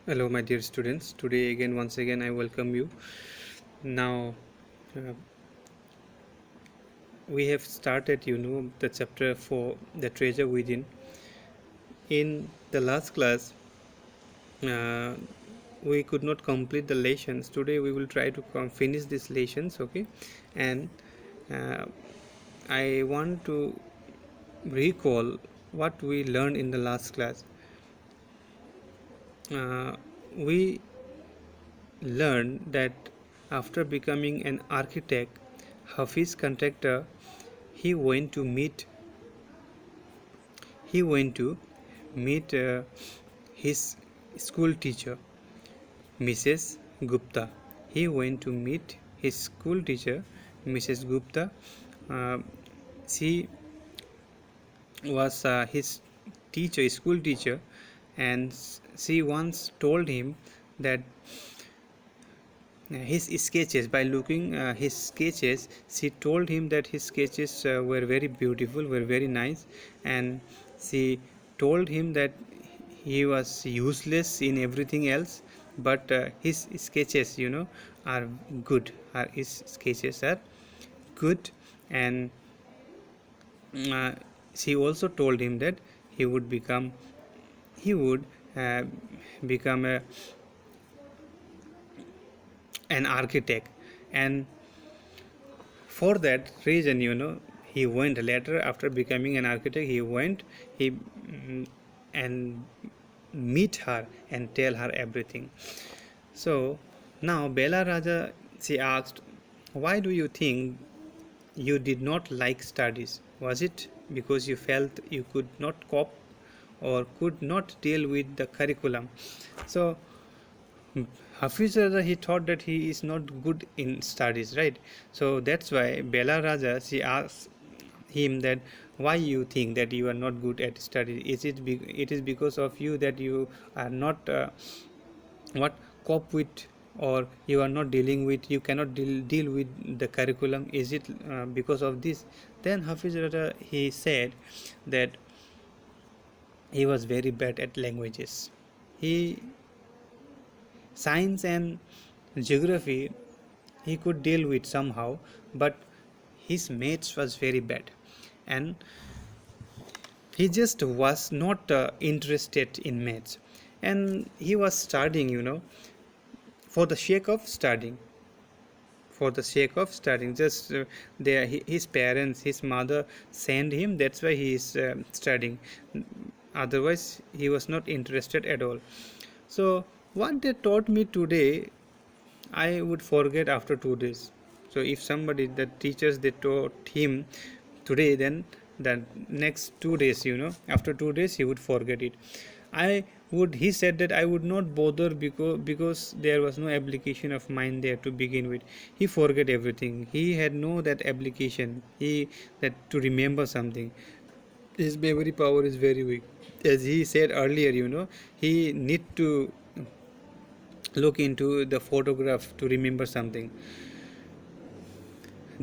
Hello, my dear students. Today, once again, I welcome you. Now, uh, we have started, the chapter for the treasure within. In the last class, uh, we could not complete the lessons. Today, we will try to finish these lessons, okay? And uh, I want to recall what we learned in the last class. We learned that after becoming an architect, Hafiz contractor, he went to meet he went to meet his school teacher, Mrs. Gupta. He went to meet his school teacher, Mrs. Gupta. Uh, she was his school teacher, and she once told him that his sketches, by looking his sketches, she told him that his sketches were very beautiful, were very nice, and she told him that he was useless in everything else, but his sketches, are good. His sketches are good, and uh, she also told him that he would become he would uh, become an architect, and for that reason, he went later. After becoming an architect, he and meet her and tell her everything. So now Bella Raja, she asked, why do you think you did not like studies? Was it because you felt you could not cope or could not deal with the curriculum? So Hafiz Raja, he thought that he is not good in studies, right? So that's why Bella Raja, she asked him that why you think that you are not good at studies. It is because of you that you are not what cope with, or you are not dealing with, you cannot deal with the curriculum. Is it because of this? Then Hafiz Raja, he said that he was very bad at languages. He Science and geography he could deal with somehow, but his maths was very bad, and he just was not interested in maths, and he was studying, for the sake of studying, just his parents, his mother sent him, that's why he is studying. Otherwise he was not interested at all. So what they taught me today, I would forget after 2 days. So if somebody, the teachers, they taught him today, then the next 2 days, after 2 days he would forget it. He said that I would not bother because there was no application of mine there to begin with. He forget everything. He had no that application. That to remember something. His memory power is very weak. As he said earlier, he need to look into the photograph to remember something.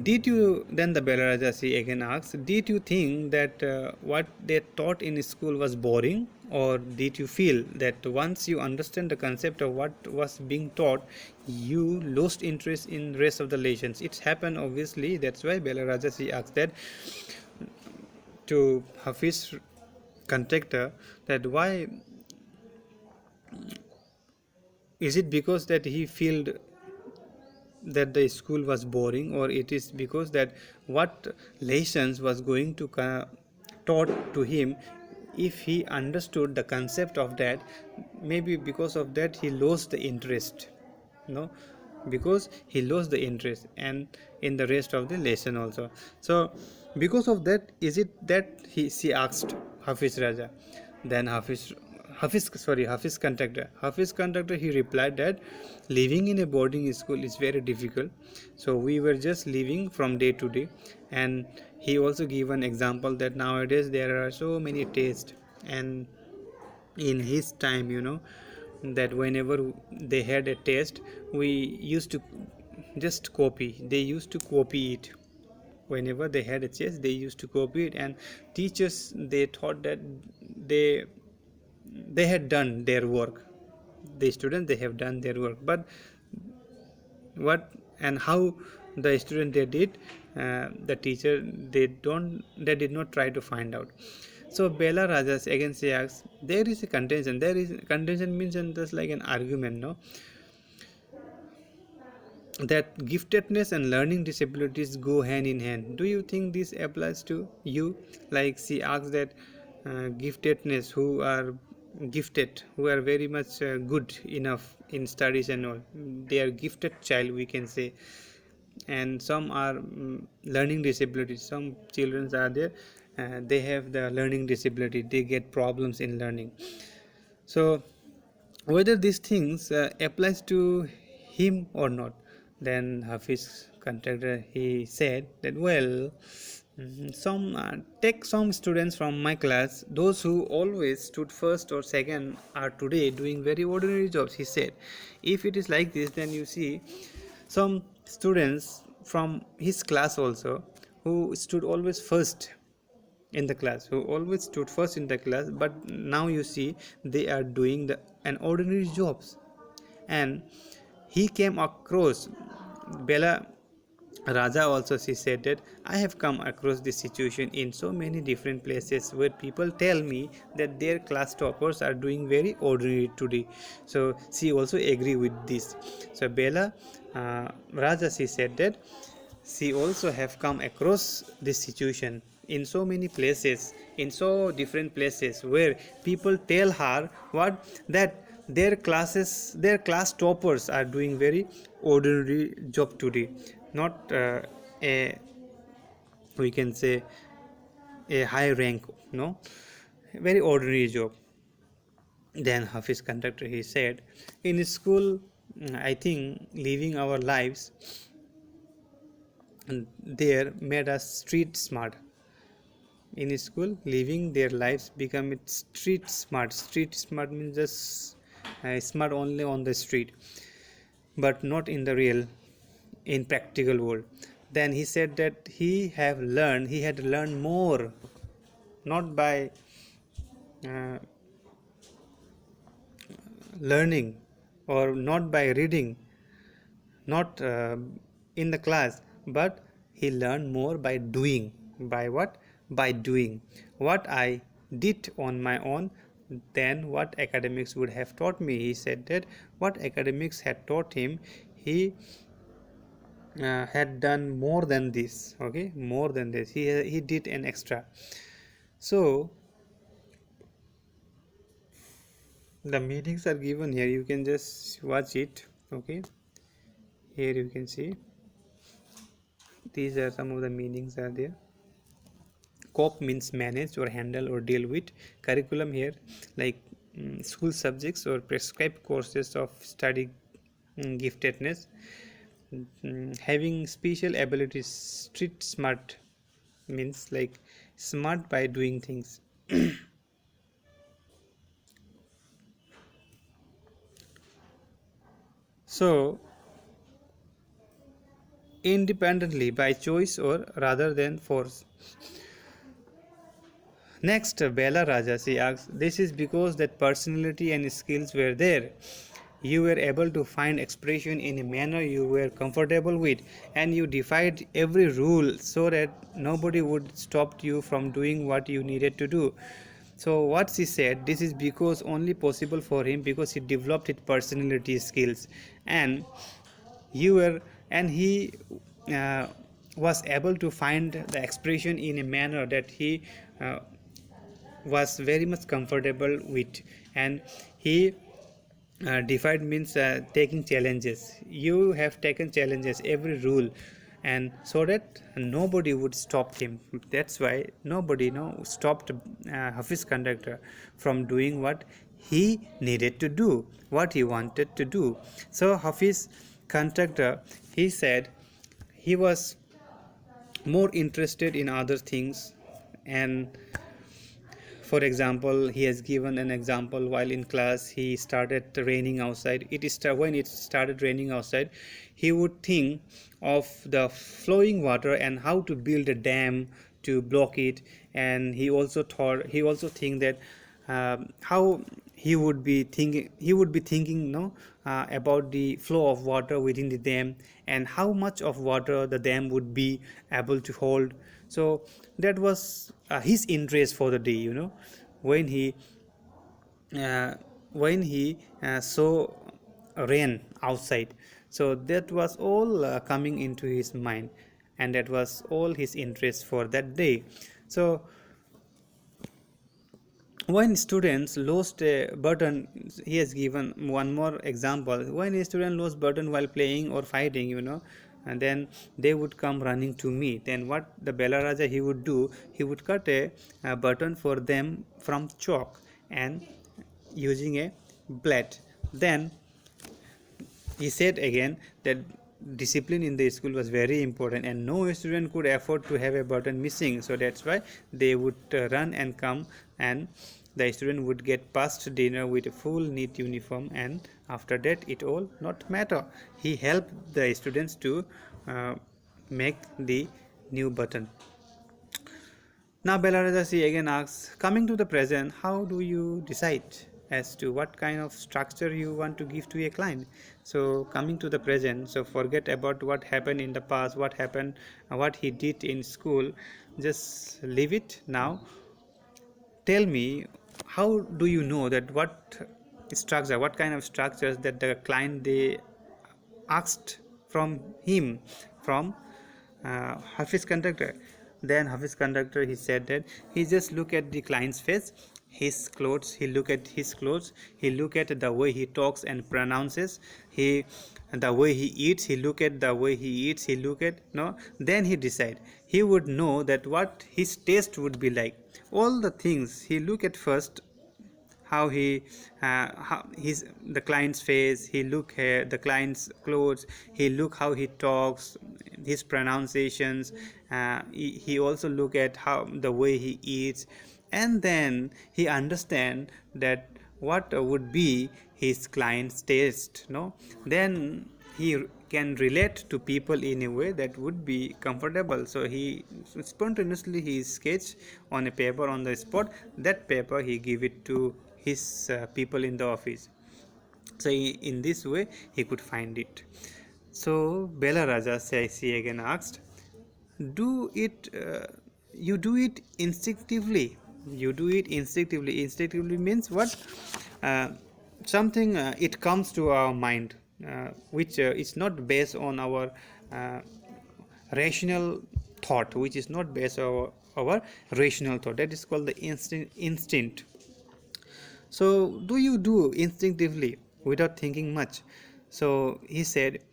Did you, then the Belarajasi again asks, did you think that what they taught in school was boring, or did you feel that once you understand the concept of what was being taught, you lost interest in rest of the lessons? It's happened, obviously. That's why Belarajasi asks that to Hafiz contractor, that why is it because that he felt that the school was boring, or it is because that what lessons was going to taught to him, if he understood the concept of that, maybe because of that he lost the interest, no, because he lost the interest and in the rest of the lesson also. So because of that, is it that she asked Hafiz Raja. Then Hafiz contractor, he replied that living in a boarding school is very difficult, so we were just living from day to day. And he also gave an example that nowadays there are so many tests, and in his time, that whenever they had a test, we used to just copy they used to copy it. Whenever they had a test, they used to copy it, and teachers, they thought that they they had done their work. the students, they have done their work, but what and how the student they did, the teacher they did not try to find out. So Bella Rajas again she asks, there is a contention, there is contention means just like an argument, no, that giftedness and learning disabilities go hand in hand. Do you think this applies to you? Like she asks that giftedness, who are gifted, who are very much good enough in studies and all, they are gifted child, we can say, and some are learning disabilities. Some children are there, they have the learning disability, they get problems in learning. So whether these things applies to him or not. Then Hafiz contractor he said that, well, some take some students from my class, those who always stood first or second are today doing very ordinary jobs. He said, if it is like this, then you see some students from his class also who stood always first in the class, who always stood first in the class, but now you see they are doing an ordinary jobs. And he came across Bella Raja also, she said that I have come across this situation in so many different places where people tell me that their class toppers are doing very ordinary today. So she also agree with this. So Bella Raja, she said that she also have come across this situation in so many places, in so different places where people tell her what, that their class toppers are doing very ordinary job today, not a, we can say, a high rank, no, very ordinary job. Then Hafiz conductor he said, in school I think living our lives there made us street smart. In school living their lives become it street smart. Street smart means just smart only on the street, but not in the real, in practical world. Then he said that he had learned more, not by uh, learning or not by reading, not in the class, but he learned more by doing. By what? By doing what I did on my own than what academics would have taught me. He said that what academics had taught him, he had done more than this. Okay, more than this, he did an extra. So the meanings are given here, you can just watch it. Okay, here you can see these are some of the meanings are there. Cope means manage or handle or deal with. Curriculum here like school subjects or prescribed courses of study. Giftedness, having special abilities. Street smart means like smart by doing things. So independently by choice or rather than force. Next, Bella Raja, she asks, this is because that personality and skills were there. You were able to find expression in a manner you were comfortable with, and you defied every rule so that nobody would stop you from doing what you needed to do. So what she said, this is because only possible for him because he developed his personality skills, and you were and he uh, was able to find the expression in a manner that he was very much comfortable with, and he defied means taking challenges. You have taken challenges, every rule, and so that nobody would stop him. That's why nobody stopped Hafiz conductor from doing what he needed to do, what he wanted to do. So Hafiz conductor, he said he was more interested in other things. And for example, he has given an example while in class he started raining outside. When it started raining outside, he would think of the flowing water and how to build a dam to block it. And he also think that how he would be thinking no about the flow of water within the dam, and how much of water the dam would be able to hold. So that was his interest for the day, when he uh, saw rain outside. So that was all coming into his mind, and that was all his interest for that day. So when students lost a button, he has given one more example. When a student lost button while playing or fighting, and then they would come running to me. Then what the Bella Raja he would do, he would cut a button for them from chalk and using a blade. Then he said again that discipline in the school was very important, and no student could afford to have a button missing. So that's why they would run and come, and the student would get past dinner with a full neat uniform, and after that it all not matter. He helped the students to make the new button. Now Belarajasi again asks, coming to the present, how do you decide as to what kind of structure you want to give to a client? So coming to the present, so forget about what happened in the past, what happened, what he did in school, just leave it now. Tell me, how do you know that what kind of structures that the client they asked from him, from Hafiz conductor? Then Hafiz conductor he said that he just look at the client's face, his clothes, he look at his clothes, he look at the way he talks and pronounces, he the way he eats, he look at the way he eats, he look at no, then he decide. He would know that what his taste would be like. All the things he look at first, how his the client's face, he look here the client's clothes, he look how he talks, his pronunciations, he also look at how the way he eats, and then he understand that what would be his client's taste, no, then he can relate to people in a way that would be comfortable. So he spontaneously he sketch on a paper on the spot. That paper he give it to his people in the office. So in this way he could find it. So Bella Raja she again asked, do it you do it instinctively. You do it instinctively. Instinctively means what? uh, Something it comes to our mind, which is not based on our uh, rational thought, which is not based on our rational thought. That is called the instinct. So do you do instinctively without thinking much? So he said,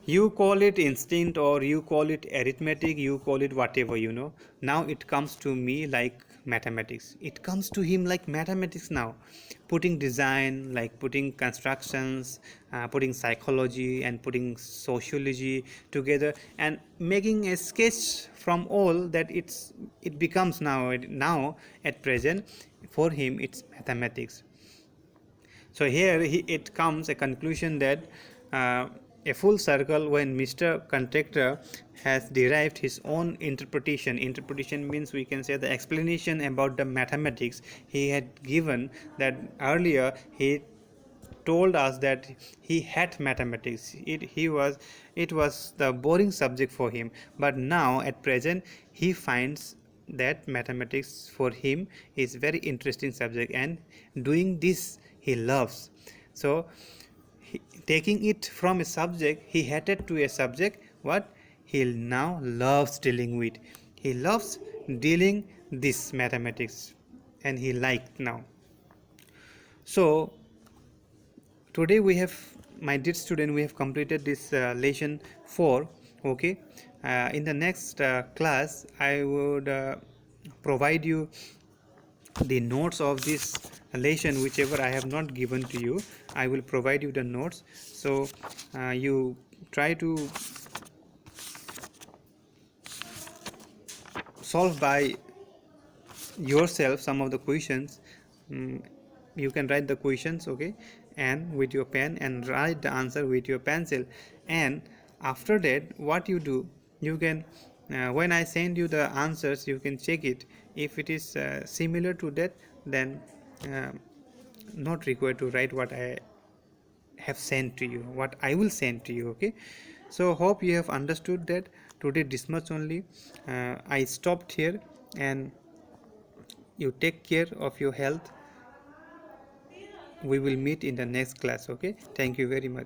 you call it instinct or you call it arithmetic, you call it whatever, now it comes to me like mathematics, it comes to him like mathematics now. Putting design, like putting constructions, putting psychology and putting sociology together and making a sketch from all that, it becomes now at present for him it's mathematics. So here it comes a conclusion that a full circle, when Mr. Contractor has derived his own interpretation. Interpretation means we can say the explanation about the mathematics. He had given that earlier he told us that he had mathematics. It was the boring subject for him, but now at present he finds that mathematics for him is very interesting subject, and doing this he loves. So taking it from a subject he hated to a subject, what he now loves dealing with, he loves dealing this mathematics, and he liked now. So today we have, my dear student, we have completed this lesson 4. Okay, in the next class I would provide you the notes of this lesson, whichever I have not given to you. I will provide you the notes, so you try to solve by yourself some of the questions. You can write the questions, okay, and with your pen, and write the answer with your pencil. And after that what you do, you can when I send you the answers, you can check it. If it is similar to that, then not required to write what I have sent to you, what I will send to you. Okay, so hope you have understood that. Today this much only. I stopped here, and you take care of your health. We will meet in the next class. Okay, thank you very much.